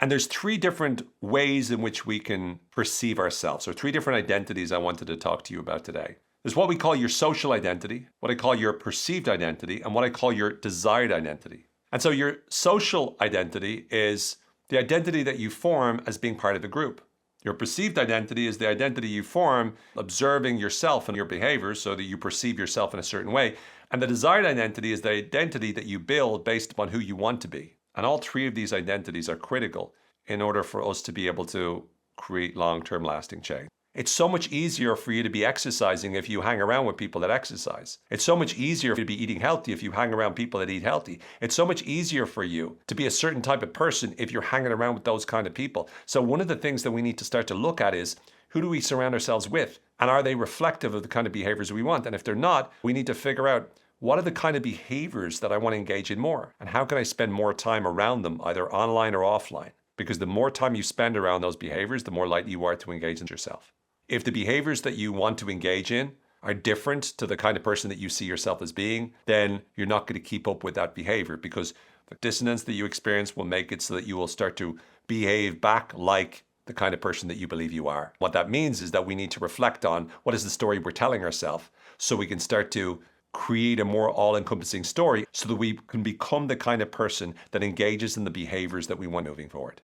And there's three different ways in which we can perceive ourselves, or three different identities I wanted to talk to you about today. There's what we call your social identity, what I call your perceived identity, and what I call your desired identity. And so your social identity is the identity that you form as being part of a group. Your perceived identity is the identity you form observing yourself and your behaviors so that you perceive yourself in a certain way. And the desired identity is the identity that you build based upon who you want to be. And all three of these identities are critical in order for us to be able to create long-term lasting change. It's so much easier for you to be exercising if you hang around with people that exercise. It's so much easier for you to be eating healthy if you hang around people that eat healthy. It's so much easier for you to be a certain type of person if you're hanging around with those kind of people. So one of the things that we need to start to look at is, who do we surround ourselves with? And are they reflective of the kind of behaviors we want? And if they're not, we need to figure out, what are the kind of behaviors that I want to engage in more? And how can I spend more time around them, either online or offline? Because the more time you spend around those behaviors, the more likely you are to engage in yourself. If the behaviors that you want to engage in are different to the kind of person that you see yourself as being, then you're not going to keep up with that behavior, because the dissonance that you experience will make it so that you will start to behave back like the kind of person that you believe you are. What that means is that we need to reflect on, what is the story we're telling ourselves, so we can start to create a more all-encompassing story so that we can become the kind of person that engages in the behaviors that we want moving forward.